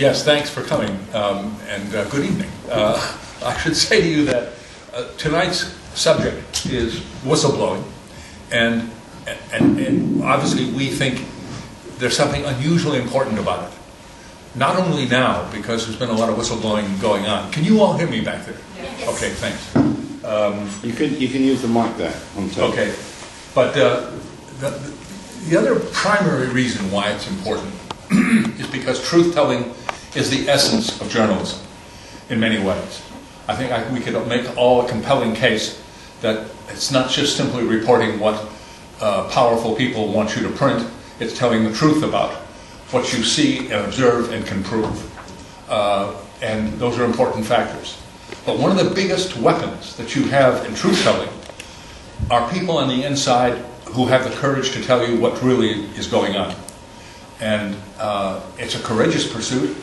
Yes, thanks for coming, and good evening. I should say to you that tonight's subject is whistleblowing, and obviously we think there's something unusually important about it. Not only now, because there's been a lot of whistleblowing going on. Can you all hear me back there? Yes. Okay, thanks. You can use the mic there on top. Okay, but the other primary reason why it's important is because truth-telling is the essence of journalism in many ways. I think we could make all a compelling case that it's not just simply reporting what powerful people want you to print, it's telling the truth about what you see and observe and can prove. And those are important factors. But one of the biggest weapons that you have in truth-telling are people on the inside who have the courage to tell you what really is going on. And it's a courageous pursuit.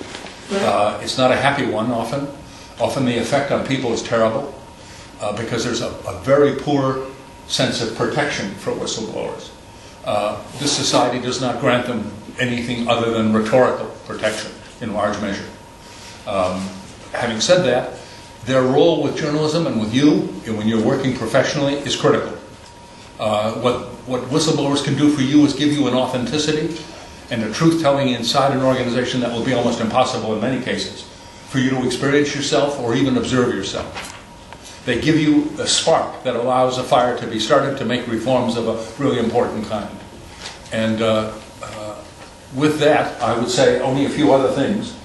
It's not a happy one often. Often the effect on people is terrible because there's a very poor sense of protection for whistleblowers. This society does not grant them anything other than rhetorical protection in large measure. Having said that, their role with journalism and with you, and when you're working professionally, is critical. What whistleblowers can do for you is give you an authenticity and a truth-telling inside an organization that will be almost impossible in many cases for you to experience yourself or even observe yourself. They give you a spark that allows a fire to be started to make reforms of a really important kind. And with that, I would say only a few other things.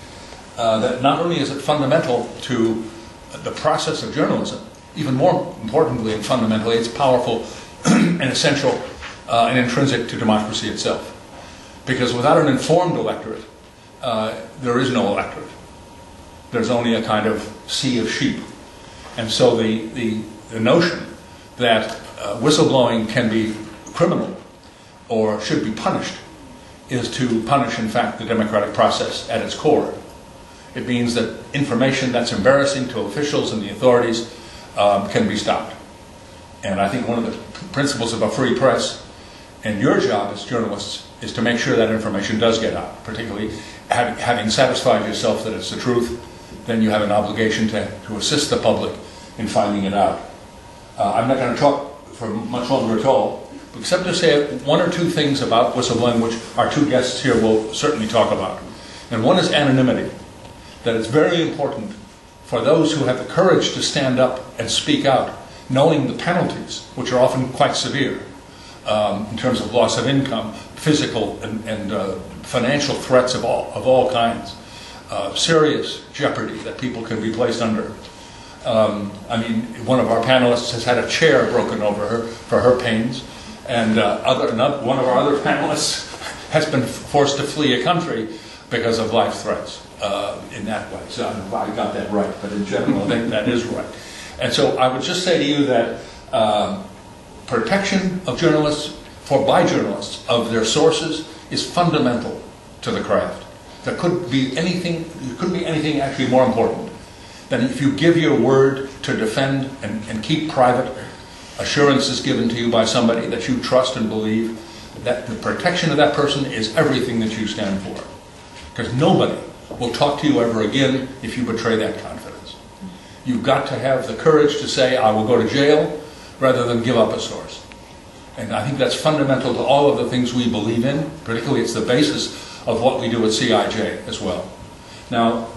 That not only is it fundamental to the process of journalism, even more importantly and fundamentally, it's powerful and essential and intrinsic to democracy itself. Because without an informed electorate, there is no electorate. There's only a kind of sea of sheep. And so the notion that whistleblowing can be criminal or should be punished is to punish, in fact, the democratic process at its core. It means that information that's embarrassing to officials and the authorities can be stopped. And I think one of the principles of a free press, and your job as journalists, is to make sure that information does get out, particularly having satisfied yourself that it's the truth, then you have an obligation to assist the public in finding it out. I'm not going to talk for much longer at all, except to say one or two things about whistleblowing, which our two guests here will certainly talk about. And one is anonymity, that it's very important for those who have the courage to stand up and speak out, knowing the penalties, which are often quite severe, in terms of loss of income, physical and financial threats of all kinds, serious jeopardy that people can be placed under. I mean, one of our panelists has had a chair broken over her for her pains, and one of our other panelists has been forced to flee a country because of life threats in that way. So I don't know if I got that right, but in general I think that is right. And so I would just say to you that protection of journalists, by journalists, of their sources is fundamental to the craft. There couldn't be anything actually more important than if you give your word to defend and keep private assurances given to you by somebody that you trust and believe, that the protection of that person is everything that you stand for. Because nobody will talk to you ever again if you betray that confidence. You've got to have the courage to say, I will go to jail, rather than give up a source. And I think that's fundamental to all of the things we believe in. Particularly, it's the basis of what we do at C.I.J. as well. Now,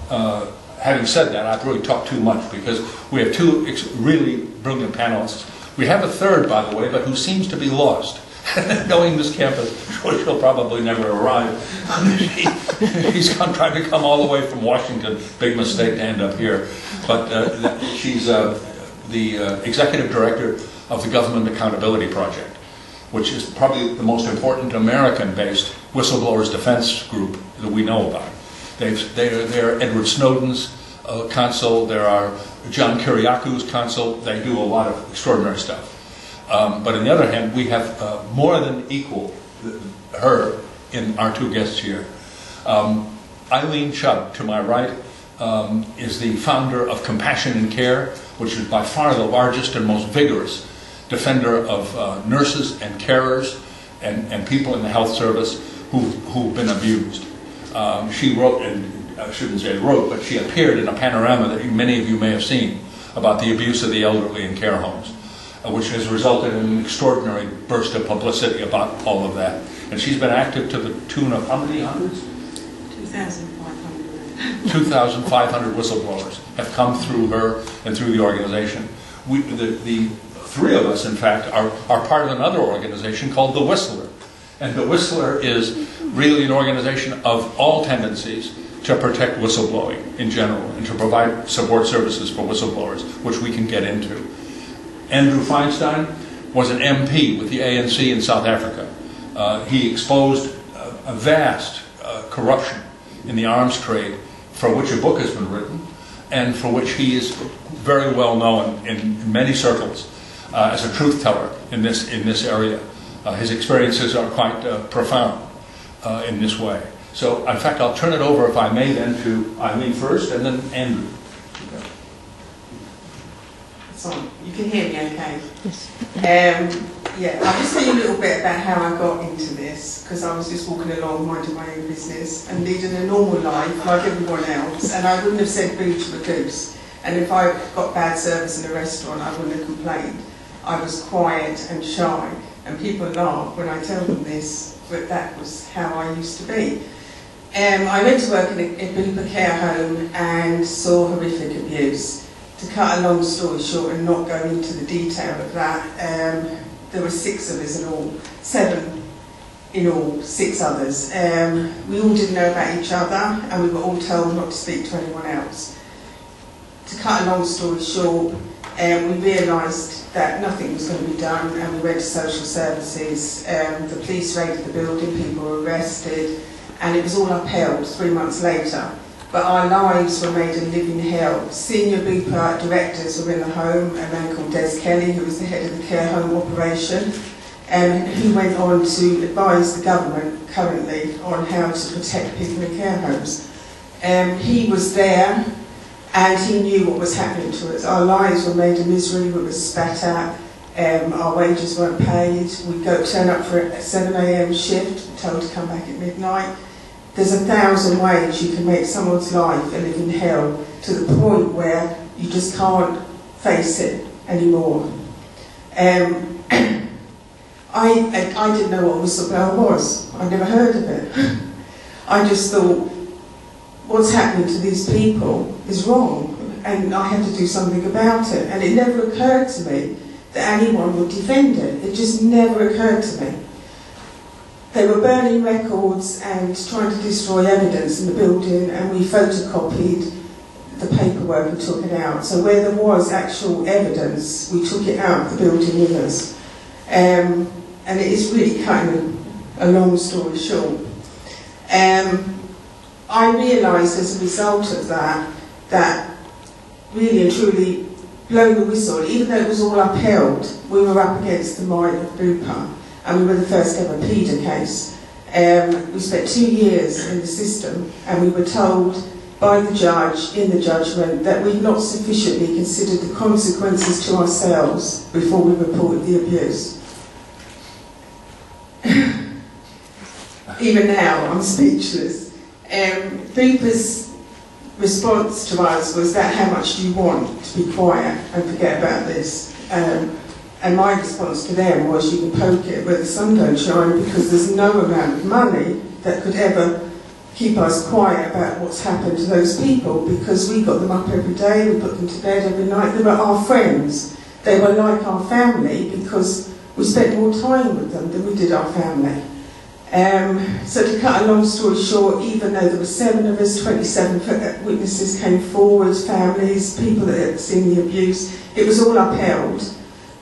having said that, I've really talked too much because we have two really brilliant panelists. We have a third, by the way, but who seems to be lost. Knowing this campus, she'll probably never arrive. He's tried to come all the way from Washington. Big mistake to end up here. But she's the executive director of the Government Accountability Project, which is probably the most important American-based whistleblowers defense group that we know about. They're Edward Snowden's counsel. There are John Kiriaku's counsel. They do a lot of extraordinary stuff. But on the other hand, we have more than equal her in our two guests here. Eileen Chubb, to my right, is the founder of Compassion and Care, which is by far the largest and most vigorous defender of nurses and carers and people in the health service who've been abused. She wrote, and I shouldn't say wrote, but she appeared in a panorama that many of you may have seen about the abuse of the elderly in care homes, which has resulted in an extraordinary burst of publicity about all of that. And she's been active to the tune of how many hundreds? 2,500. 2,500 whistleblowers have come through her and through the organization. The three of us, in fact, are part of another organization called The Whistler. And The Whistler is really an organization of all tendencies to protect whistleblowing in general and to provide support services for whistleblowers, which we can get into. Andrew Feinstein was an MP with the ANC in South Africa. He exposed a vast corruption in the arms trade, for which a book has been written, and for which he is very well known in many circles as a truth teller in this area. His experiences are quite profound in this way. So, in fact, I'll turn it over, if I may, then to Eileen first, and then Andrew. Sorry, you can hear me okay? Yes. Yeah, I'll just tell you a little bit about how I got into this, because I was just walking along minding my own business and leading a normal life like everyone else, and I wouldn't have said boo to a goose. And if I got bad service in a restaurant, I wouldn't have complained. I was quiet and shy, and people laugh when I tell them this, but that was how I used to be. I went to work in a Bupa care home and saw horrific abuse. To cut a long story short and not go into the detail of that, there were 6 of us in all, 7 in all, 6 others. We all didn't know about each other, and we were all told not to speak to anyone else. To cut a long story short, we realised that nothing was going to be done, and we went to social services. The police raided the building, people were arrested, and it was all upheld 3 months later. But our lives were made a living hell. Senior Bupa directors were in the home, a man called Des Kelly, who was the head of the care home operation, who went on to advise the government currently on how to protect people in care homes. He was there, and he knew what was happening to us. Our lives were made a misery, we were spat at, our wages weren't paid, we'd turn up for a 7 AM shift, told to come back at midnight. There's 1,000 ways you can make someone's life a living hell, to the point where you just can't face it anymore. I didn't know what a whistleblower was. I never heard of it. I just thought, what's happening to these people is wrong, and I have to do something about it. And it never occurred to me that anyone would defend it. It just never occurred to me. They were burning records and trying to destroy evidence in the building, and we photocopied the paperwork and took it out. So where there was actual evidence, we took it out of the building with us. And it is really cutting a long story short. I realised as a result of that really and truly blowing the whistle, even though it was all upheld, we were up against the might of Bupa. And we were the first ever PEDA case. We spent 2 years in the system, and we were told by the judge in the judgment that we'd not sufficiently considered the consequences to ourselves before we reported the abuse. Even now, I'm speechless. Bupa's response to us was that, how much do you want to be quiet and forget about this? And my response to them was, you can poke it where the sun don't shine, because there's no amount of money that could ever keep us quiet about what's happened to those people, because we got them up every day, we put them to bed every night. They were our friends. They were like our family, because we spent more time with them than we did our family. So to cut a long story short, even though there were 7 of us, 27 witnesses came forward, families, people that had seen the abuse, it was all upheld.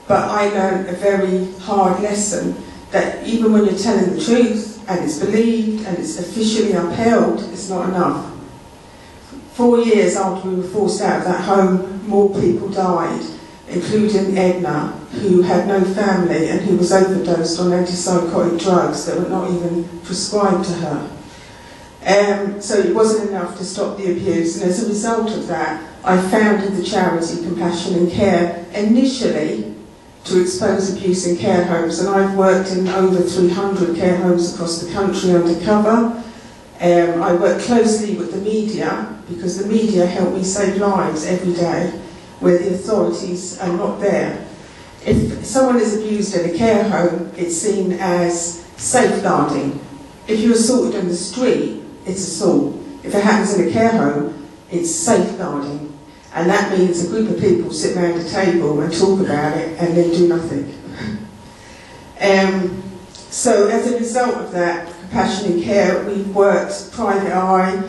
But I learned a very hard lesson, that even when you're telling the truth and it's believed and it's officially upheld, it's not enough. 4 years after we were forced out of that home, more people died, including Edna, who had no family and who was overdosed on antipsychotic drugs that were not even prescribed to her. So it wasn't enough to stop the abuse, and as a result of that, I founded the charity Compassion and Care, initially to expose abuse in care homes, and I've worked in over 300 care homes across the country undercover. I work closely with the media, because the media help me save lives every day where the authorities are not there. If someone is abused in a care home, it's seen as safeguarding. If you're assaulted on the street, it's assault. If it happens in a care home, it's safeguarding. And that means a group of people sit around a table and talk about it and then do nothing. So as a result of that, Compassion in Care, we've worked Private Eye,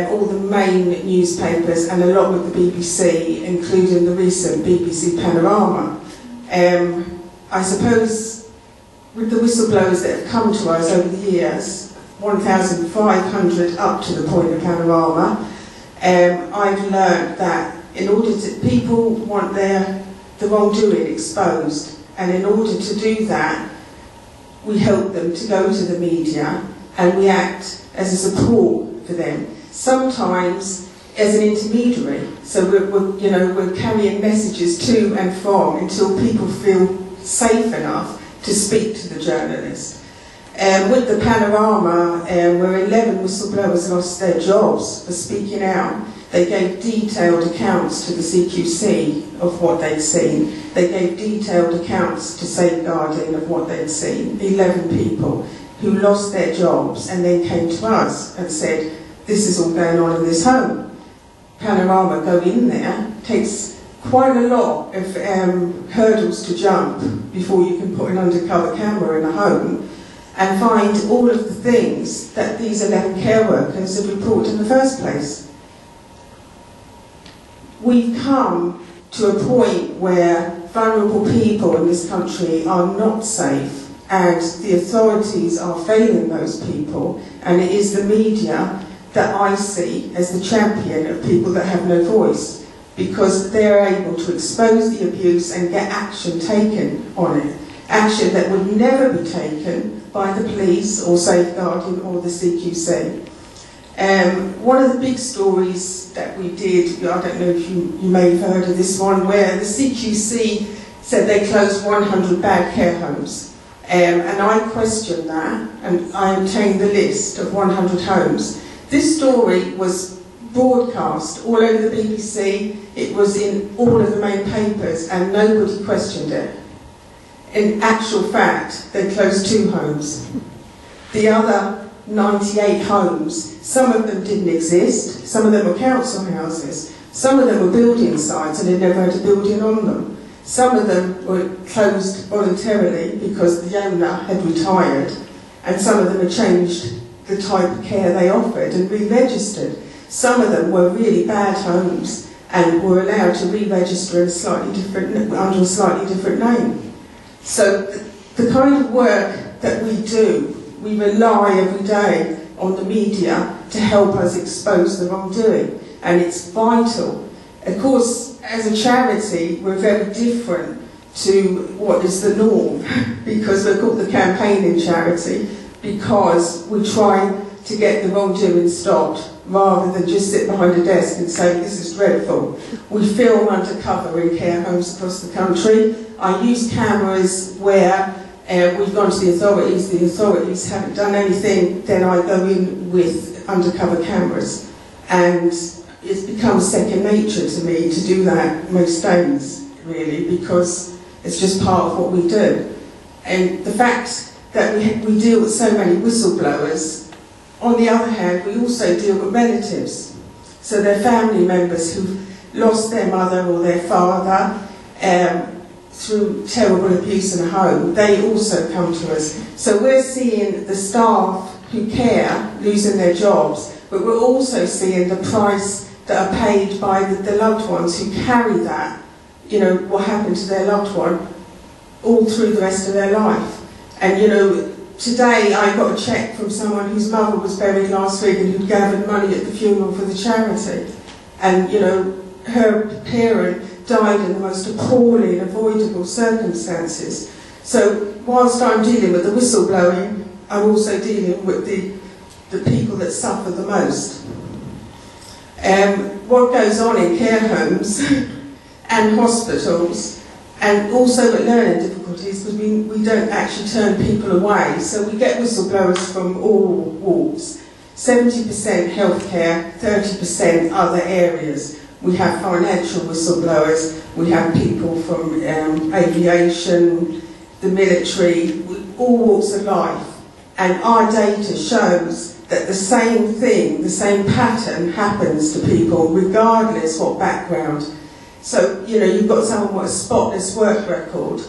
all the main newspapers, and a lot with the BBC, including the recent BBC Panorama. I suppose with the whistleblowers that have come to us over the years, 1,500 up to the point of Panorama, I've learned that in order to, people want the wrongdoing exposed, and in order to do that, we help them to go to the media, and we act as a support for them. Sometimes as an intermediary, so we're carrying messages to and from until people feel safe enough to speak to the journalist. With the Panorama, where 11 whistleblowers lost their jobs for speaking out, they gave detailed accounts to the CQC of what they'd seen. They gave detailed accounts to Safeguarding of what they'd seen. 11 people who lost their jobs and then came to us and said, this is all going on in this home. Panorama go in there, takes quite a lot of hurdles to jump before you can put an undercover camera in a home and find all of the things that these 11 care workers have reported in the first place. We've come to a point where vulnerable people in this country are not safe, and the authorities are failing those people, and it is the media that I see as the champion of people that have no voice, because they're able to expose the abuse and get action taken on it. Action that would never be taken by the police or Safeguarding or the CQC. One of the big stories that we did, I don't know if you may have heard of this one, where the CQC said they closed 100 bad care homes. And I questioned that, and I obtained the list of 100 homes. This story was broadcast all over the BBC, it was in all of the main papers, and nobody questioned it. In actual fact, they closed 2 homes. The other 98 homes, some of them didn't exist, some of them were council houses, some of them were building sites and had never had a building on them. Some of them were closed voluntarily because the owner had retired, and some of them had changed the type of care they offered and re-registered. Some of them were really bad homes and were allowed to re-register in a slightly different, under a slightly different name. So the kind of work that we do, we rely every day on the media to help us expose the wrongdoing, and it's vital. Of course, as a charity, we're very different to what is the norm, because we're called the campaigning charity, because we try to get the wrongdoing stopped, rather than just sit behind a desk and say, this is dreadful. We film undercover in care homes across the country. I use cameras where we've gone to the authorities haven't done anything, then I go in with undercover cameras. And it's become second nature to me to do that most days, really, because it's just part of what we do. And the fact that we deal with so many whistleblowers, on the other hand, we also deal with relatives. So they're family members who've lost their mother or their father through terrible abuse in a home. They also come to us. So we're seeing the staff who care losing their jobs, but we're also seeing the price that are paid by the loved ones who carry that, you know, what happened to their loved one all through the rest of their life. And, you know, today I got a cheque from someone whose mother was buried last week and who'd gathered money at the funeral for the charity. And, you know, her parent died in the most appalling, avoidable circumstances. So whilst I'm dealing with the whistleblowing, I'm also dealing with the people that suffer the most. What goes on in care homes and hospitals, and also with learning difficulties, because we don't actually turn people away, so we get whistleblowers from all walks. 70% healthcare, 30% other areas. We have financial whistleblowers, we have people from aviation, the military, all walks of life. And our data shows that the same thing, the same pattern happens to people regardless what background. So, you know, you've got someone with a spotless work record,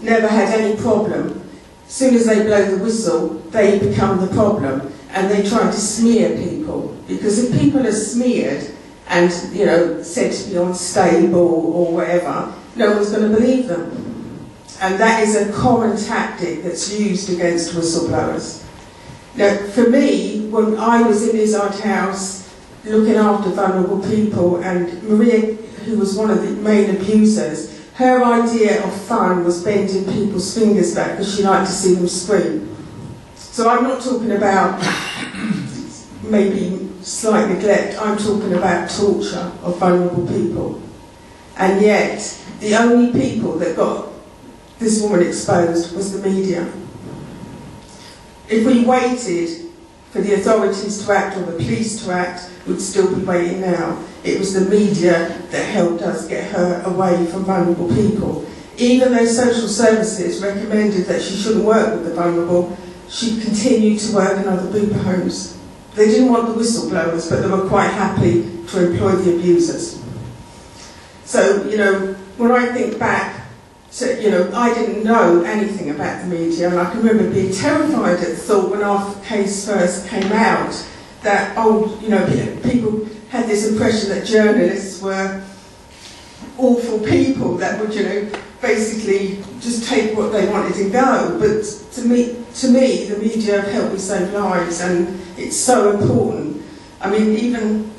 never had any problem. As soon as they blow the whistle, they become the problem, and they try to smear people. Because if people are smeared and, you know, said to be unstable or whatever, no one's going to believe them. And that is a common tactic that's used against whistleblowers. Now, for me, when I was in Izzard's house looking after vulnerable people, and Maria, who was one of the main abusers, her idea of fun was bending people's fingers back because she liked to see them scream. So I'm not talking about maybe slight neglect, I'm talking about torture of vulnerable people. And yet, the only people that got this woman exposed was the media. If we waited for the authorities to act or the police to act, we'd still be waiting now. It was the media that helped us get her away from vulnerable people. Even though social services recommended that she shouldn't work with the vulnerable, she continued to work in other booper homes. They didn't want the whistleblowers, but they were quite happy to employ the abusers. So, you know, when I think back, so, you know, I didn't know anything about the media, and I can remember being terrified at the thought when our case first came out that, oh, you know, people had this impression that journalists were awful people that would, you know, basically just take what they wanted and go. But to me, the media have helped me save lives, and it's so important. I mean, even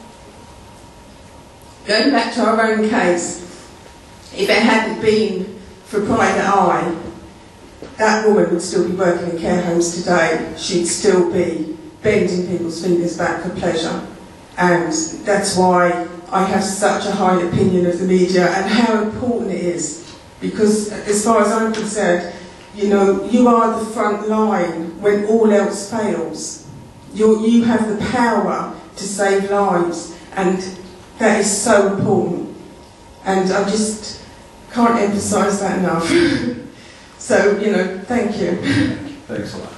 going back to our own case, if it hadn't been for Private Eye, that woman would still be working in care homes today. She'd still be bending people's fingers back for pleasure. And that's why I have such a high opinion of the media and how important it is. Because as far as I'm concerned, you know, you are the front line when all else fails. You have the power to save lives, and that is so important. And I just can't emphasise that enough. So, you know, thank you. Thanks a lot.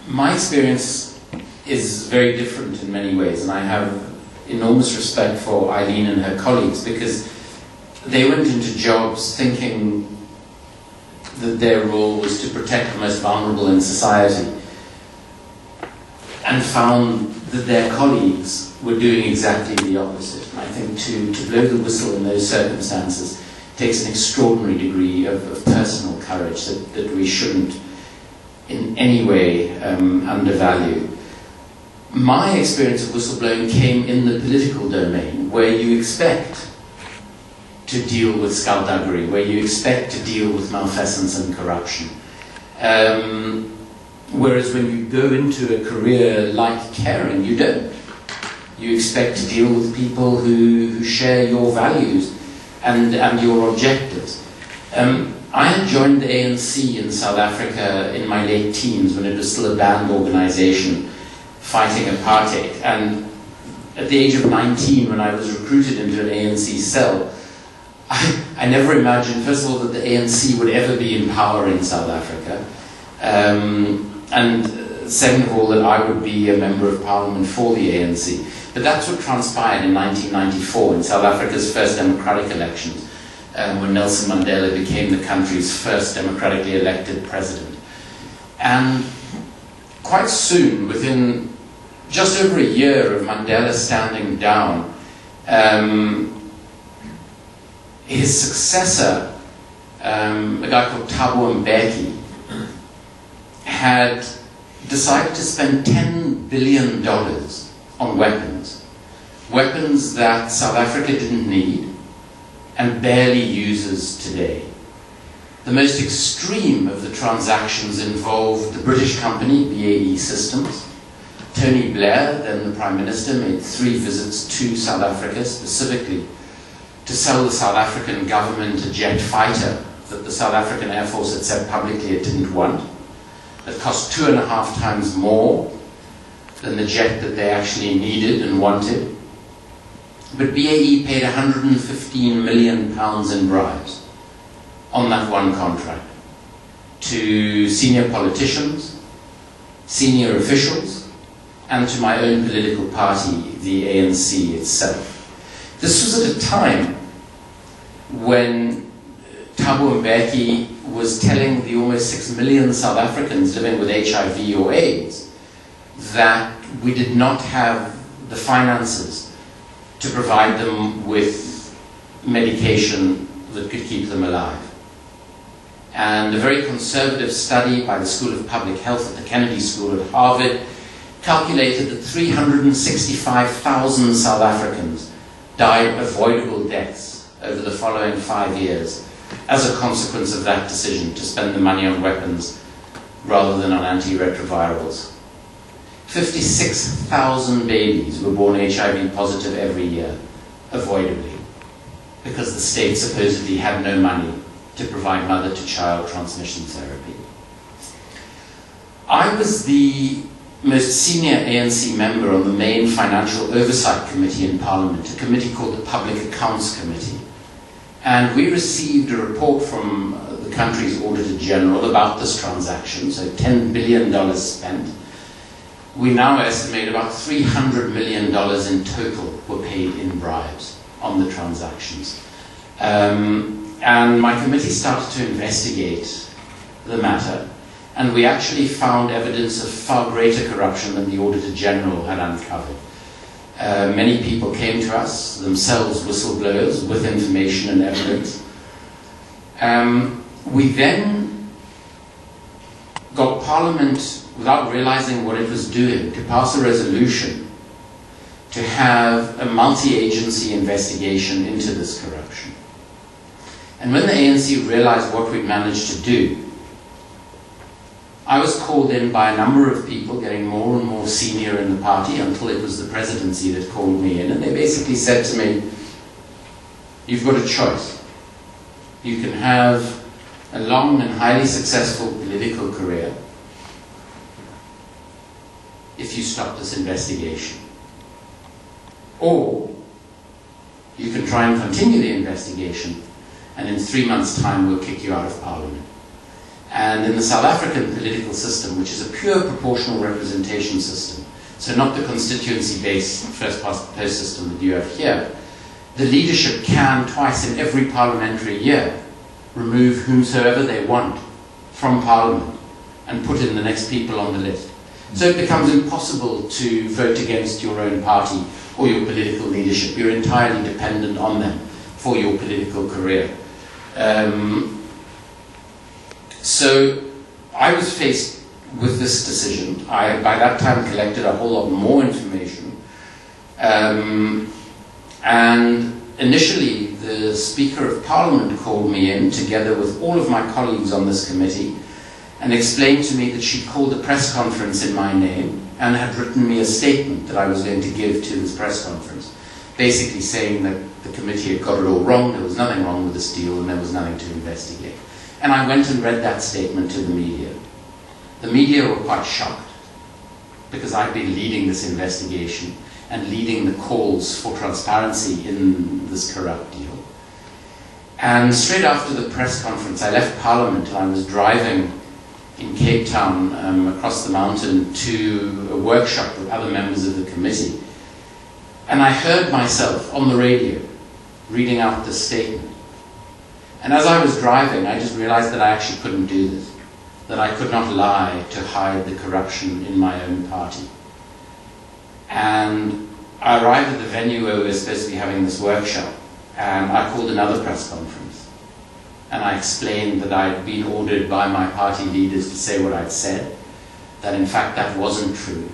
My experience is very different in many ways, and I have enormous respect for Eileen and her colleagues, because they went into jobs thinking that their role was to protect the most vulnerable in society, and found that their colleagues were doing exactly the opposite. And I think to blow the whistle in those circumstances takes an extraordinary degree of personal courage that we shouldn't in any way undervalue. My experience of whistleblowing came in the political domain, where you expect to deal with skullduggery, where you expect to deal with malfeasance and corruption. Whereas when you go into a career like caring, you don't. You expect to deal with people who share your values and your objectives. I had joined the ANC in South Africa in my late teens, when it was still a banned organisation fighting apartheid. And at the age of 19, when I was recruited into an ANC cell, I never imagined, first of all, that the ANC would ever be in power in South Africa. And second of all, that I would be a member of parliament for the ANC. But that's what transpired in 1994 in South Africa's first democratic elections, when Nelson Mandela became the country's first democratically elected president. And quite soon, within just over a year of Mandela standing down, his successor, a guy called Thabo Mbeki, had decided to spend $10 billion on weapons. Weapons that South Africa didn't need and barely uses today. The most extreme of the transactions involved the British company, BAE Systems. Tony Blair, then the Prime Minister, made 3 visits to South Africa specifically to sell the South African government a jet fighter that the South African Air Force had said publicly it didn't want, that cost 2.5 times more than the jet that they actually needed and wanted. But BAE paid £115 million in bribes on that one contract to senior politicians, senior officials, and to my own political party, the ANC itself. This was at a time when Thabo Mbeki was telling the almost 6 million South Africans living with HIV or AIDS that we did not have the finances to provide them with medication that could keep them alive. And a very conservative study by the School of Public Health at the Kennedy School at Harvard calculated that 365,000 South Africans died avoidable deaths over the following 5 years as a consequence of that decision to spend the money on weapons rather than on antiretrovirals. 56,000 babies were born HIV positive every year, avoidably, because the state supposedly had no money to provide mother-to-child transmission therapy. I was the most senior ANC member on the main Financial Oversight Committee in Parliament, a committee called the Public Accounts Committee. And we received a report from the country's Auditor General about this transaction, so $10 billion spent. We now estimate about $300 million in total were paid in bribes on the transactions. And my committee started to investigate the matter, and we actually found evidence of far greater corruption than the Auditor General had uncovered. Many people came to us, themselves whistleblowers, with information and evidence. We then got Parliament, without realizing what it was doing, to pass a resolution to have a multi-agency investigation into this corruption. And when the ANC realized what we'd managed to do, I was called in by a number of people, getting more and more senior in the party, until it was the presidency that called me in, and they basically said to me, you've got a choice. You can have a long and highly successful political career if you stop this investigation. Or you can try and continue the investigation, and in 3 months' time we'll kick you out of Parliament. And in the South African political system, which is a pure proportional representation system, so not the constituency-based first-past the post system that you have here, the leadership can, twice in every parliamentary year, remove whomsoever they want from Parliament and put in the next people on the list. So it becomes impossible to vote against your own party or your political leadership. You're entirely dependent on them for your political career. So I was faced with this decision. I had by that time collected a whole lot more information. And initially the Speaker of Parliament called me in together with all of my colleagues on this committee and explained to me that she'd called a press conference in my name and had written me a statement that I was going to give to this press conference, basically saying that the committee had got it all wrong, there was nothing wrong with this deal and there was nothing to investigate. And I went and read that statement to the media. The media were quite shocked because I'd been leading this investigation and leading the calls for transparency in this corrupt deal. And straight after the press conference, I left Parliament and I was driving in Cape Town across the mountain to a workshop with other members of the committee. And I heard myself on the radio reading out this statement. And as I was driving, I just realized that I actually couldn't do this, that I could not lie to hide the corruption in my own party. And I arrived at the venue where we were supposed to be having this workshop, and I called another press conference. And I explained that I'd been ordered by my party leaders to say what I'd said, that in fact that wasn't true,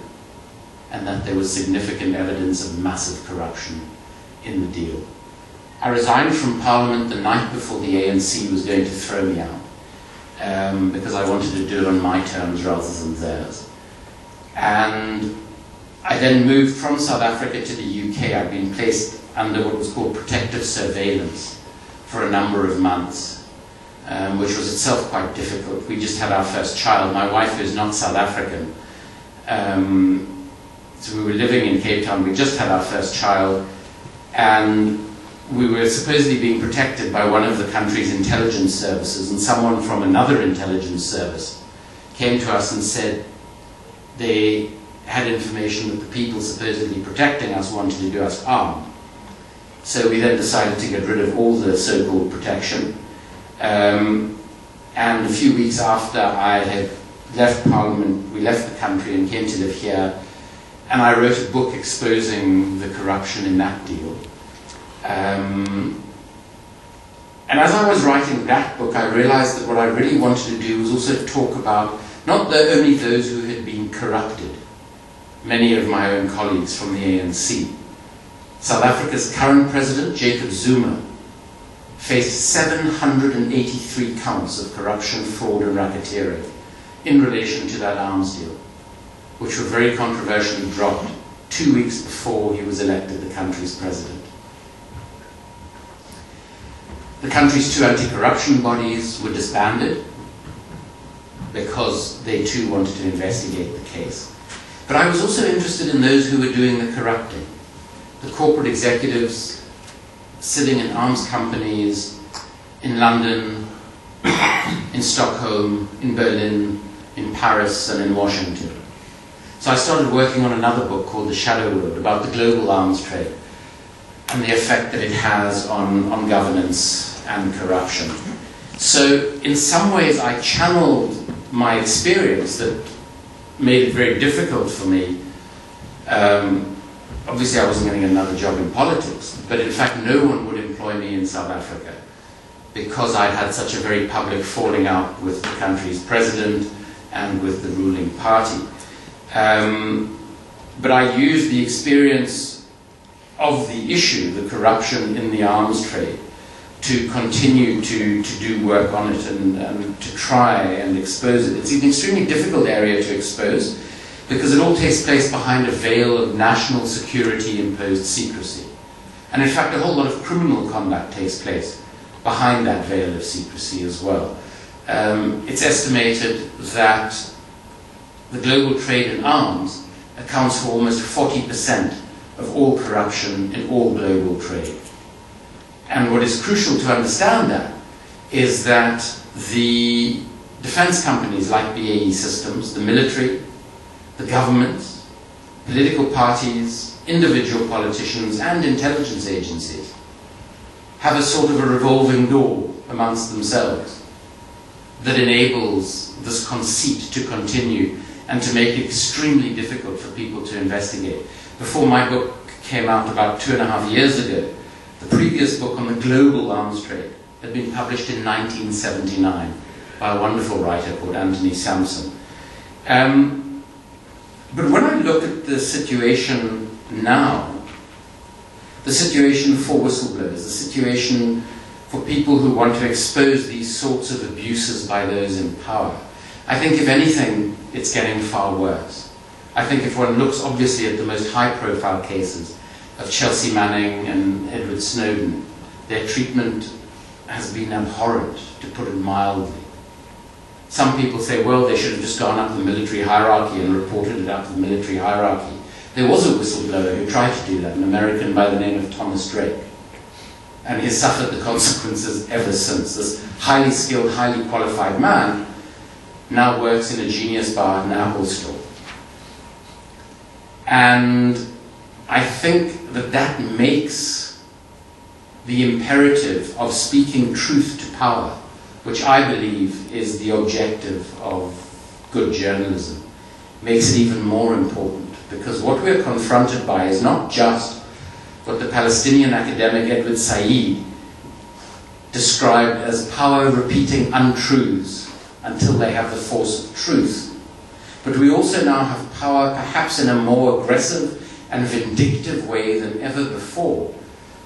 and that there was significant evidence of massive corruption in the deal. I resigned from Parliament the night before the ANC was going to throw me out, because I wanted to do it on my terms rather than theirs. And I then moved from South Africa to the UK. I'd been placed under what was called protective surveillance for a number of months, which was itself quite difficult. We just had our first child. My wife is not South African. So we were living in Cape Town. We just had our first child. And we were supposedly being protected by one of the country's intelligence services. And someone from another intelligence service came to us and said they had information that the people supposedly protecting us wanted to do us harm. So we then decided to get rid of all the so-called protection. And a few weeks after I had left Parliament, we left the country and came to live here. And I wrote a book exposing the corruption in that deal. And as I was writing that book, I realized that what I really wanted to do was also talk about not only those who had been corrupted, many of my own colleagues from the ANC. South Africa's current president, Jacob Zuma, faced 783 counts of corruption, fraud and racketeering in relation to that arms deal, which were very controversially dropped 2 weeks before he was elected the country's president. The country's 2 anti-corruption bodies were disbanded because they too wanted to investigate the case. But I was also interested in those who were doing the corrupting. The corporate executives sitting in arms companies in London, in Stockholm, in Berlin, in Paris and in Washington. So I started working on another book called The Shadow World, about the global arms trade and the effect that it has on governance and corruption. So in some ways I channeled my experience that made it very difficult for me. Obviously I wasn't going to get another job in politics, but in fact no one would employ me in South Africa because I had such a very public falling out with the country's president and with the ruling party. But I used the experience of the issue, the corruption in the arms trade, to continue to do work on it and to try and expose it. It's an extremely difficult area to expose because it all takes place behind a veil of national security imposed secrecy. And in fact, a whole lot of criminal conduct takes place behind that veil of secrecy as well. It's estimated that the global trade in arms accounts for almost 40% of all corruption in all global trade. And what is crucial to understand that is that the defense companies like BAE Systems, the military, the governments, political parties, individual politicians and intelligence agencies have a sort of a revolving door amongst themselves that enables this conceit to continue and to make it extremely difficult for people to investigate. Before my book came out about 2.5 years ago, the previous book on the global arms trade had been published in 1979 by a wonderful writer called Anthony Sampson. But when I look at the situation now, the situation for whistleblowers, the situation for people who want to expose these sorts of abuses by those in power, I think if anything, it's getting far worse. I think if one looks obviously at the most high-profile cases of Chelsea Manning and Edward Snowden, their treatment has been abhorrent, to put it mildly. Some people say, well, they should have just gone up the military hierarchy and reported it up the military hierarchy. There was a whistleblower who tried to do that, an American by the name of Thomas Drake. And he has suffered the consequences ever since. This highly skilled, highly qualified man now works in a Genius bar in an Apple store. And I think that that makes the imperative of speaking truth to power, which I believe is the objective of good journalism, makes it even more important. Because what we're confronted by is not just what the Palestinian academic Edward Said described as power repeating untruths until they have the force of truth. But we also now have power, perhaps in a more aggressive and vindictive way than ever before,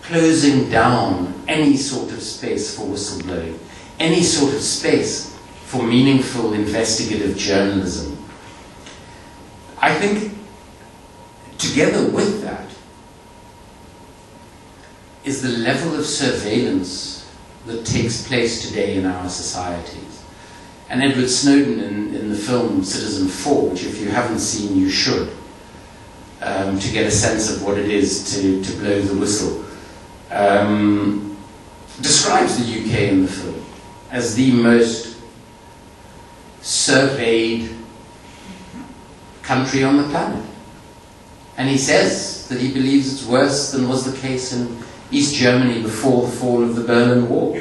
closing down any sort of space for whistleblowing, any sort of space for meaningful investigative journalism. I think together with that is the level of surveillance that takes place today in our societies. And Edward Snowden in the film Citizen 4, which if you haven't seen, you should, to get a sense of what it is to blow the whistle, describes the UK in the film as the most surveyed country on the planet. And he says that he believes it's worse than was the case in East Germany before the fall of the Berlin Wall.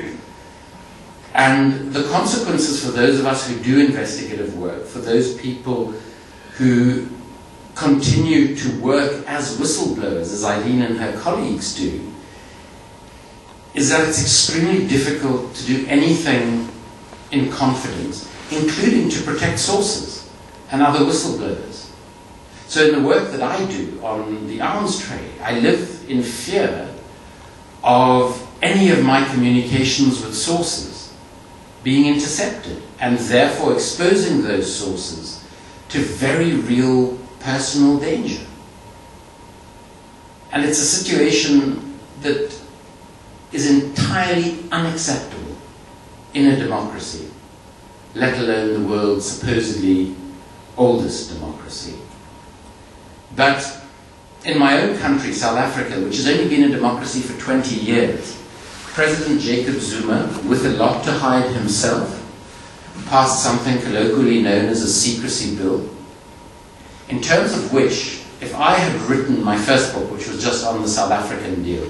And the consequences for those of us who do investigative work, for those people who continue to work as whistleblowers, as Eileen and her colleagues do, is that it's extremely difficult to do anything in confidence, including to protect sources and other whistleblowers. So in the work that I do on the arms trade, I live in fear of any of my communications with sources being intercepted, and therefore exposing those sources to very real personal danger. And it's a situation that is entirely unacceptable in a democracy, let alone the world's supposedly oldest democracy. But in my own country, South Africa, which has only been a democracy for 20 years, President Jacob Zuma, with a lot to hide himself, passed something colloquially known as a secrecy bill, in terms of which, if I had written my first book, which was just on the South African deal,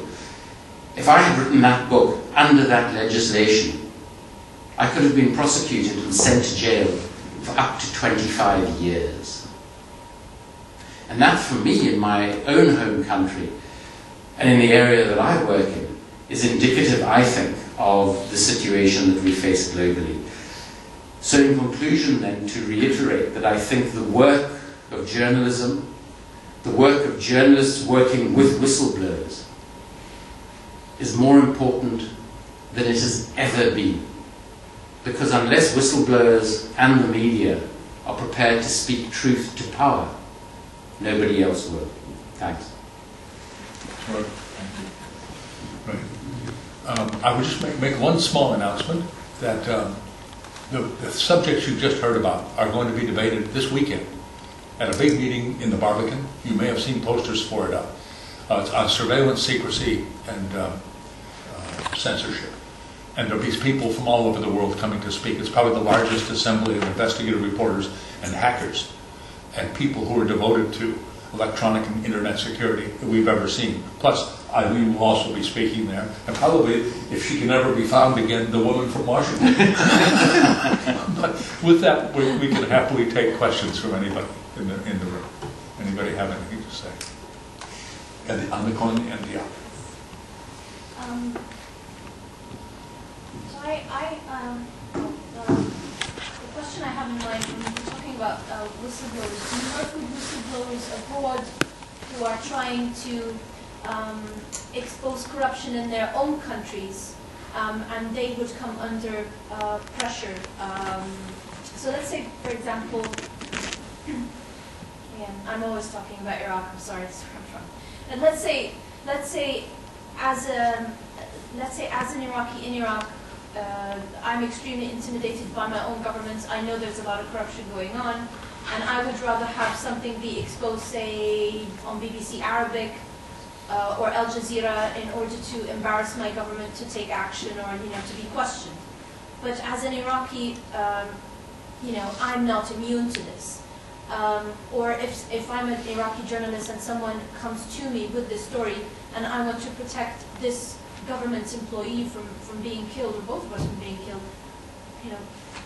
if I had written that book under that legislation, I could have been prosecuted and sent to jail for up to 25 years. And that, for me, in my own home country, and in the area that I work in, is indicative, I think, of the situation that we face globally. So in conclusion, then, to reiterate that I think the work of journalism, the work of journalists working with whistleblowers, is more important than it has ever been. Because unless whistleblowers and the media are prepared to speak truth to power, nobody else will. Thanks. Right. Thank you. Right. I would just make one small announcement that the subjects you just heard about are going to be debated this weekend at a big meeting in the Barbican. You may have seen posters for it. It's on surveillance, secrecy, and censorship. And there'll be people from all over the world coming to speak. It's probably the largest assembly of investigative reporters and hackers and people who are devoted to electronic and internet security that we've ever seen. Plus, Eileen will also be speaking there, and probably, if she can ever be found again, the woman from Washington. But with that, we can happily take questions from anybody in the room. Anybody have anything to say? And on the coin and the other. The question I have in mind when we're talking about whistleblowers, do you work with whistleblowers abroad who are trying to expose corruption in their own countries, and they would come under pressure? So let's say, for example, again, I'm always talking about Iraq. I'm sorry, it's where I'm from. And let's say, as an Iraqi in Iraq, I'm extremely intimidated by my own government. I know there's a lot of corruption going on, and I would rather have something be exposed, say, on BBC Arabic or Al Jazeera, in order to embarrass my government to take action or to be questioned. But as an Iraqi, I'm not immune to this. Or if I'm an Iraqi journalist and someone comes to me with this story, and I want to protect this government's employee from being killed, or both of us from being killed,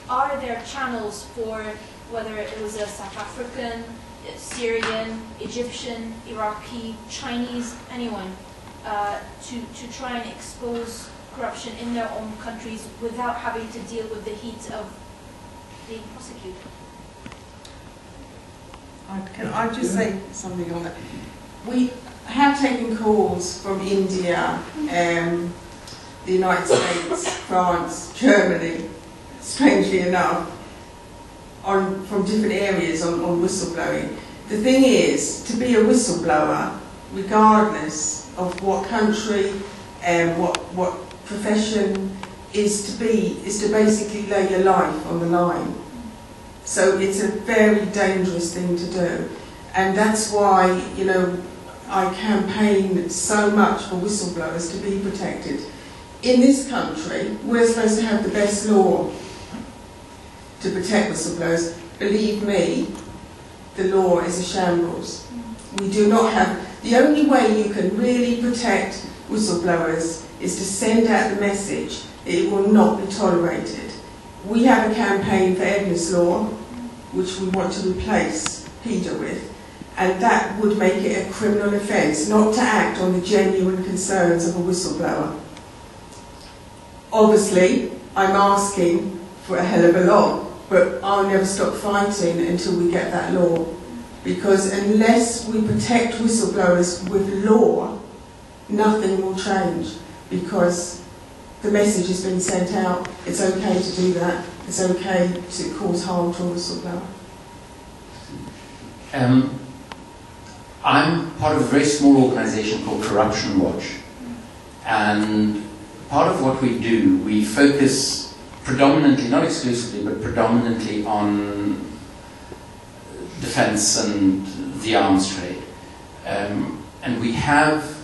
are there channels for, whether it was a South African, Syrian, Egyptian, Iraqi, Chinese, anyone, to try and expose corruption in their own countries without having to deal with the heat of being prosecuted? Can I just say something on that? We have taken calls from India, the United States, France, Germany, strangely enough, from different areas on whistleblowing. The thing is, to be a whistleblower, regardless of what country and what profession, is to basically lay your life on the line. So it's a very dangerous thing to do. And that's why, you know, I campaign so much for whistleblowers to be protected. In this country, we're supposed to have the best law to protect whistleblowers. Believe me, the law is a shambles. We do not have... The only way you can really protect whistleblowers is to send out the message that it will not be tolerated. We have a campaign for evidence law, which we want to replace PEDA with, and that would make it a criminal offence not to act on the genuine concerns of a whistleblower. Obviously, I'm asking for a hell of a lot, but I'll never stop fighting until we get that law. Because unless we protect whistleblowers with law, nothing will change. Because the message has been sent out, it's okay to do that, it's okay to cause harm to a whistleblower. I'm part of a very small organisation called Corruption Watch, and part of what we do, we focus predominantly, not exclusively, but predominantly on defence and the arms trade. And we have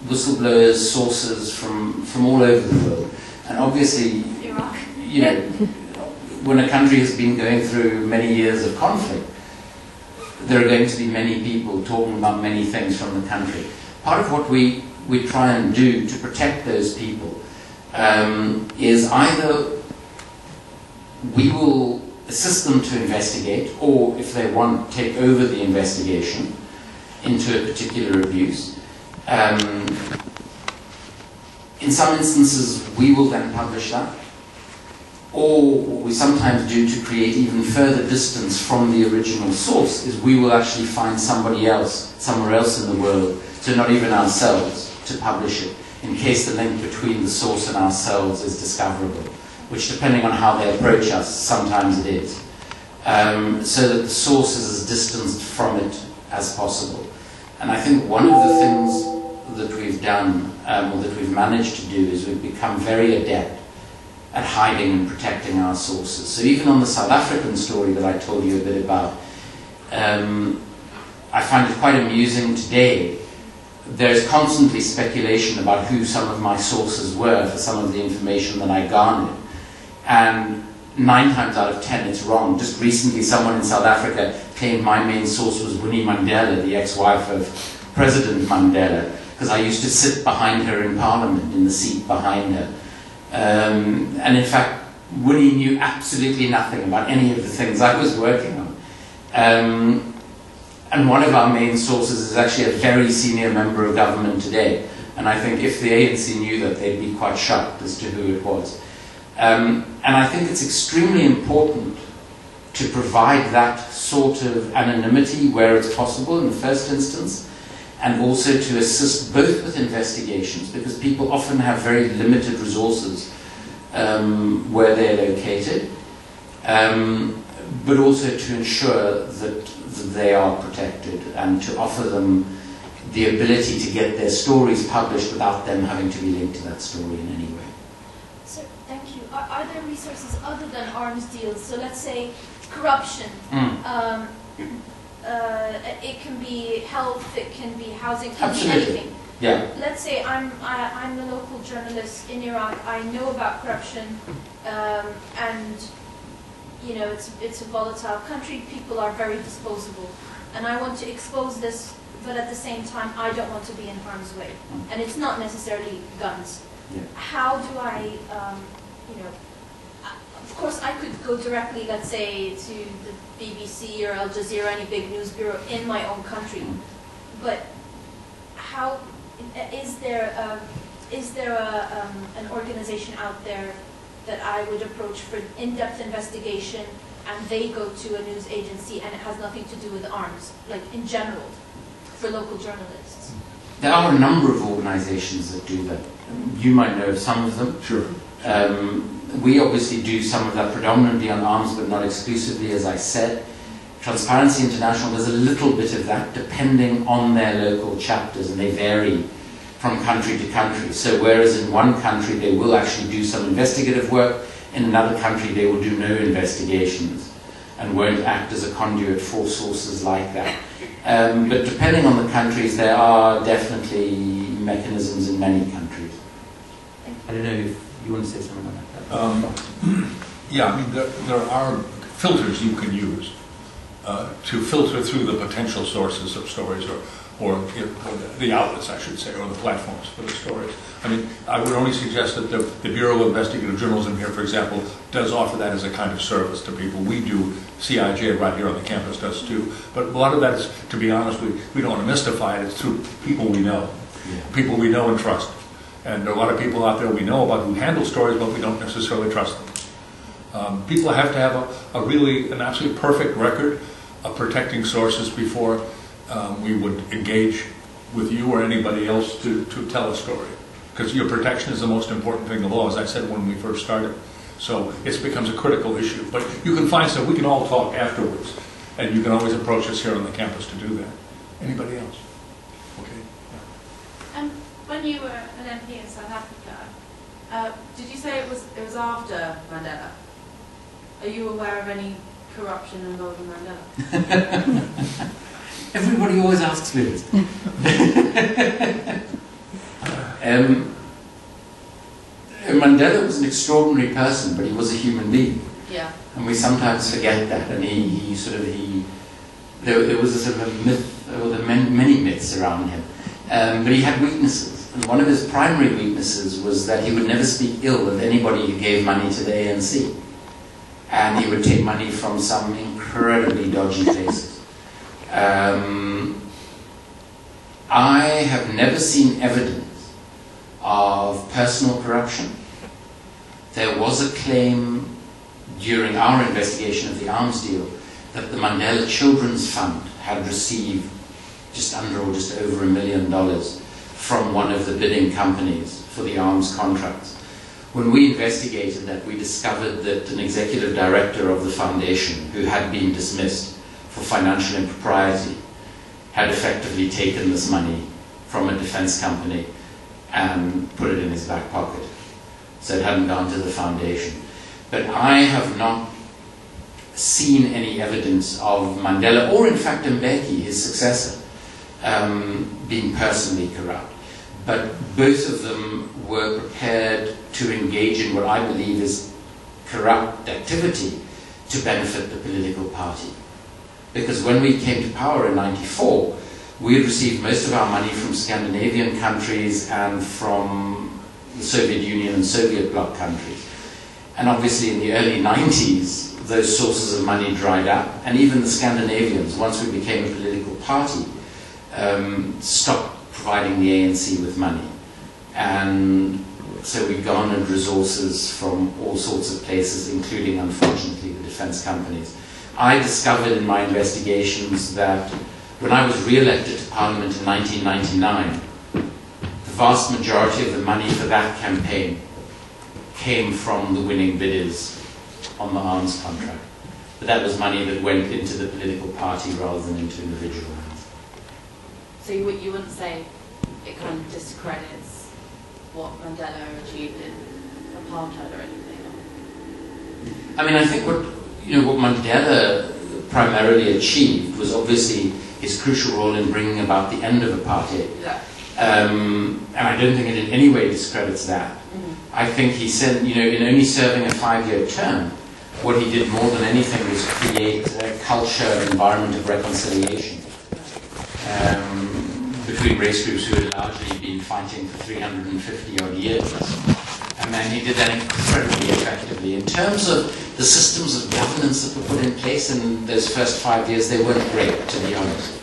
whistleblowers, sources from all over the world. And obviously, Iraq. you know, when a country has been going through many years of conflict, there are going to be many people talking about many things from the country. Part of what we try and do to protect those people is either we will assist them to investigate, or if they want, take over the investigation into a particular abuse. In some instances, we will then publish that, or what we sometimes do to create even further distance from the original source is we will actually find somebody else, somewhere else in the world, so not even ourselves, to publish it, in case the link between the source and ourselves is discoverable, which, depending on how they approach us, sometimes it is. So that the source is as distanced from it as possible. And I think one of the things that we've done, or that we've managed to do, is we've become very adept at hiding and protecting our sources. So even on the South African story that I told you a bit about, I find it quite amusing today. There's constantly speculation about who some of my sources were for some of the information that I garnered. And 9 times out of 10 it's wrong. Just recently someone in South Africa claimed my main source was Winnie Mandela, the ex-wife of President Mandela, because I used to sit behind her in Parliament, in the seat behind her. And in fact, Winnie knew absolutely nothing about any of the things I was working on. And one of our main sources is actually a very senior member of government today. And I think if the ANC knew that, they'd be quite shocked as to who it was. And I think it's extremely important to provide that sort of anonymity where it's possible in the first instance, and also to assist both with investigations, because people often have very limited resources where they're located, but also to ensure that they are protected and to offer them the ability to get their stories published without them having to be linked to that story in any way. So, thank you. Are there resources other than arms deals? So let's say corruption. It can be health, it can be housing, it can be anything. Yeah. Let's say I'm the local journalist in Iraq. I know about corruption, and you know it's a volatile country. People are very disposable, and I want to expose this, but at the same time I don't want to be in harm's way. And it's not necessarily guns. Yeah. How do I, you know? Of course, I could go directly, let's say, to the BBC or Al Jazeera, any big news bureau in my own country. But how is there an organization out there that I would approach for in-depth investigation, and they go to a news agency and it has nothing to do with arms, like in general, for local journalists? There are a number of organizations that do that. You might know of some of them. Sure. We obviously do some of that predominantly on arms, but not exclusively, as I said. Transparency International does a little bit of that, depending on their local chapters, and they vary from country to country. So whereas in one country they will actually do some investigative work, in another country they will do no investigations and won't act as a conduit for sources like that. But depending on the countries, there are definitely mechanisms in many countries. I don't know if you want to say something about that. Yeah, I mean, there are filters you can use to filter through the potential sources of stories, or the outlets, I should say, or the platforms for the stories. I mean, I would only suggest that the Bureau of Investigative Journalism here, for example, does offer that as a kind of service to people. We do, C.I.J. right here on the campus does too. But a lot of that is, to be honest, we don't want to mystify it. It's through people we know, people we know and trust. And there are a lot of people out there we know about who handle stories, but we don't necessarily trust them. People have to have an absolutely perfect record of protecting sources before we would engage with you or anybody else to tell a story. Because your protection is the most important thing of all, as I said when we first started. So it becomes a critical issue. But you can find stuff, we can all talk afterwards, and you can always approach us here on the campus to do that. Anybody else? Okay. Yeah. When you were an MP in South Africa, did you say it was after Mandela? Are you aware of any corruption involving Mandela? Everybody always asks me this. Mandela was an extraordinary person, but he was a human being. Yeah. And we sometimes forget that. And there was a sort of a myth, or there were many myths around him. But he had weaknesses. And one of his primary weaknesses was that he would never speak ill of anybody who gave money to the ANC. And he would take money from some incredibly dodgy places. I have never seen evidence of personal corruption. There was a claim during our investigation of the arms deal that the Mandela Children's Fund had received just under or just over $1 million from one of the bidding companies for the arms contracts. When we investigated that, we discovered that an executive director of the foundation, who had been dismissed for financial impropriety, had effectively taken this money from a defense company and put it in his back pocket. So it hadn't gone to the foundation. But I have not seen any evidence of Mandela, or in fact Mbeki, his successor, being personally corrupt. But both of them were prepared to engage in what I believe is corrupt activity to benefit the political party. Because when we came to power in '94, we had received most of our money from Scandinavian countries and from the Soviet Union and Soviet bloc countries. And obviously in the early 90s, those sources of money dried up. And even the Scandinavians, once we became a political party, stopped providing the ANC with money. And so we garnered resources from all sorts of places, including, unfortunately, the defense companies. I discovered in my investigations that when I was re-elected to Parliament in 1999, the vast majority of the money for that campaign came from the winning bidders on the arms contract. But that was money that went into the political party rather than into individual hands. So you wouldn't say it kind of discredits what Mandela achieved in apartheid or anything? I mean, I think what Mandela primarily achieved was obviously his crucial role in bringing about the end of apartheid. Yeah. And I don't think it in any way discredits that. Mm-hmm. I think he said, in only serving a 5-year term, what he did more than anything was create a culture and environment of reconciliation between race groups who had largely been fighting for 350 odd years. And then he did that incredibly effectively. In terms of the systems of governance that were put in place in those first 5 years, they weren't great, to be honest.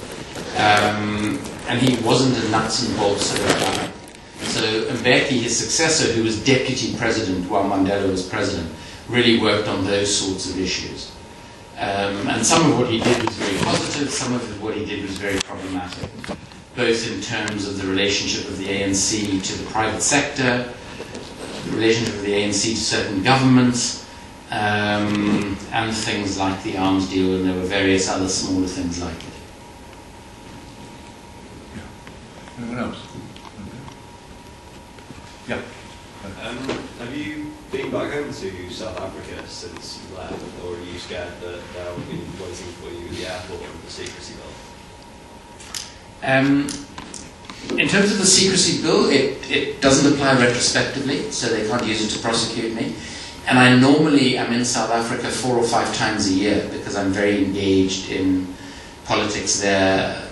And he wasn't a nuts and bolts sort of guy. So Mbeki, his successor, who was deputy president while Mandela was president, really worked on those sorts of issues. And some of what he did was very positive, some of what he did was very problematic, both in terms of the relationship of the ANC to the private sector, the relationship of the ANC to certain governments, and things like the arms deal, and there were various other smaller things like it. Yeah. Anyone else? Yeah. Have you been back home to South Africa since you left, or are you scared that they'll be waiting for you at the airport with the secrecy bill? In terms of the secrecy bill, it doesn't apply retrospectively, so they can't use it to prosecute me. And I normally am in South Africa 4 or 5 times a year because I'm very engaged in politics there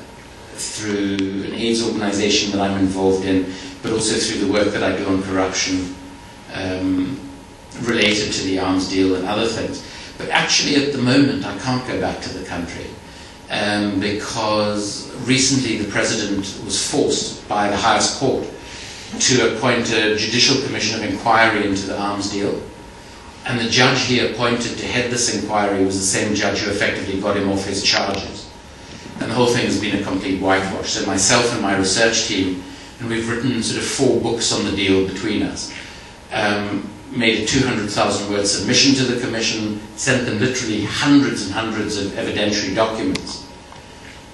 through an AIDS organisation that I'm involved in, but also through the work that I do on corruption related to the arms deal and other things. But actually at the moment I can't go back to the country because recently the President was forced by the highest court to appoint a judicial commission of inquiry into the arms deal. And the judge he appointed to head this inquiry was the same judge who effectively got him off his charges. And the whole thing has been a complete whitewash. So myself and my research team, and we've written sort of 4 books on the deal between us, made a 200,000 word submission to the Commission, sent them literally hundreds and hundreds of evidentiary documents.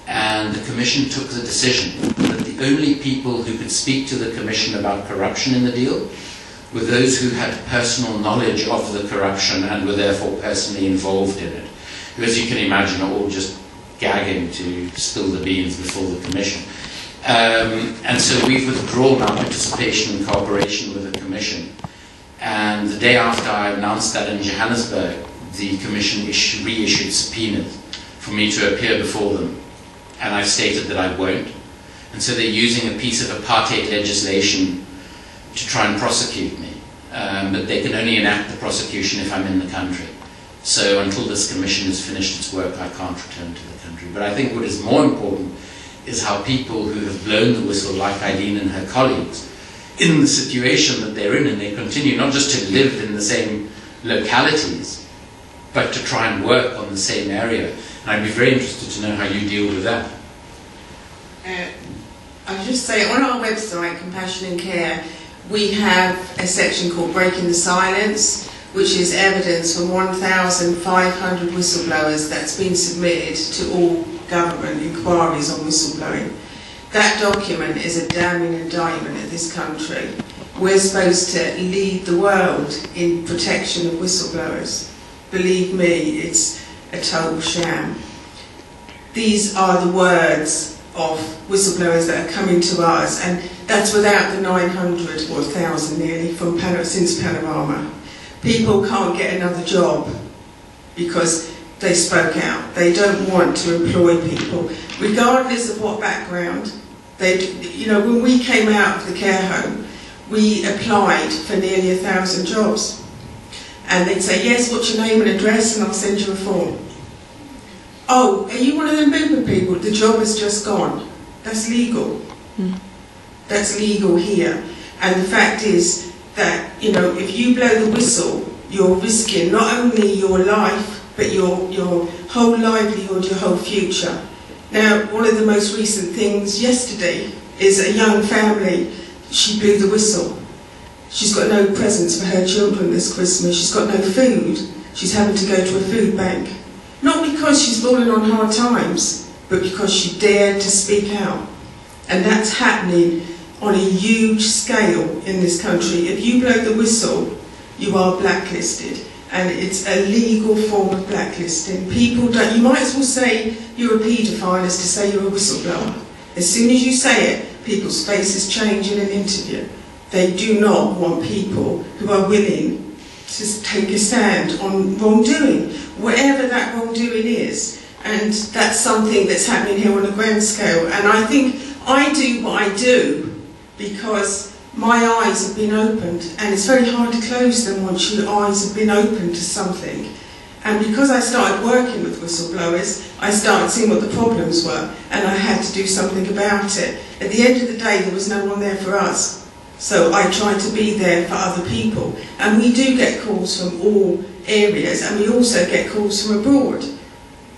And the Commission took the decision that the only people who could speak to the Commission about corruption in the deal were those who had personal knowledge of the corruption and were therefore personally involved in it, who, as you can imagine, are all just gagging to spill the beans before the Commission. And so we've withdrawn our participation and cooperation with the Commission. And the day after I announced that in Johannesburg, the Commission reissued subpoenas for me to appear before them. And I've stated that I won't. And so they're using a piece of apartheid legislation to try and prosecute me. But they can only enact the prosecution if I'm in the country. So until this Commission has finished its work, I can't return to the country. But I think what is more important is how people who have blown the whistle, like Eileen and her colleagues, in the situation that they're in, and they continue not just to live in the same localities, but to try and work on the same area. And I'd be very interested to know how you deal with that. I'll just say, on our website, Compassion and Care, we have a section called Breaking the Silence, which is evidence from 1,500 whistleblowers that's been submitted to all government inquiries on whistleblowing. That document is a damning indictment of this country. We're supposed to lead the world in protection of whistleblowers. Believe me, it's a total sham. These are the words of whistleblowers that are coming to us, and that's without the 900 or 1,000 nearly from since Panorama. People can't get another job because they spoke out. They don't want to employ people, regardless of what background. When we came out of the care home, we applied for nearly 1,000 jobs. And they'd say, yes, what's your name and address, and I'll send you a form. Oh, are you one of them Bupa people? The job has just gone. That's legal. That's legal here. And the fact is that, if you blow the whistle, you're risking not only your life, but your whole livelihood, your whole future. Now, one of the most recent things yesterday is a young family. She blew the whistle. She's got no presents for her children this Christmas. She's got no food. She's having to go to a food bank. Not because she's fallen on hard times, but because she dared to speak out. And that's happening on a huge scale in this country. If you blow the whistle, you are blacklisted. And it's a legal form of blacklisting. People don't, you might as well say you're a paedophile as to say you're a whistleblower. As soon as you say it, people's faces change in an interview. They do not want people who are willing to take a stand on wrongdoing, whatever that wrongdoing is. And that's something that's happening here on a grand scale. And I think I do what I do because my eyes have been opened, and it's very hard to close them once your eyes have been opened to something. And because I started working with whistleblowers, I started seeing what the problems were, and I had to do something about it. At the end of the day, there was no one there for us. So I tried to be there for other people. And we do get calls from all areas, and we also get calls from abroad.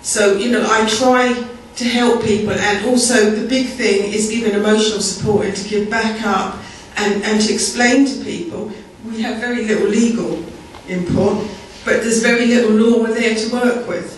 So, I try to help people, and also the big thing is giving emotional support and to give back up and to explain to people. We have very little legal input, but there's very little law we're there to work with.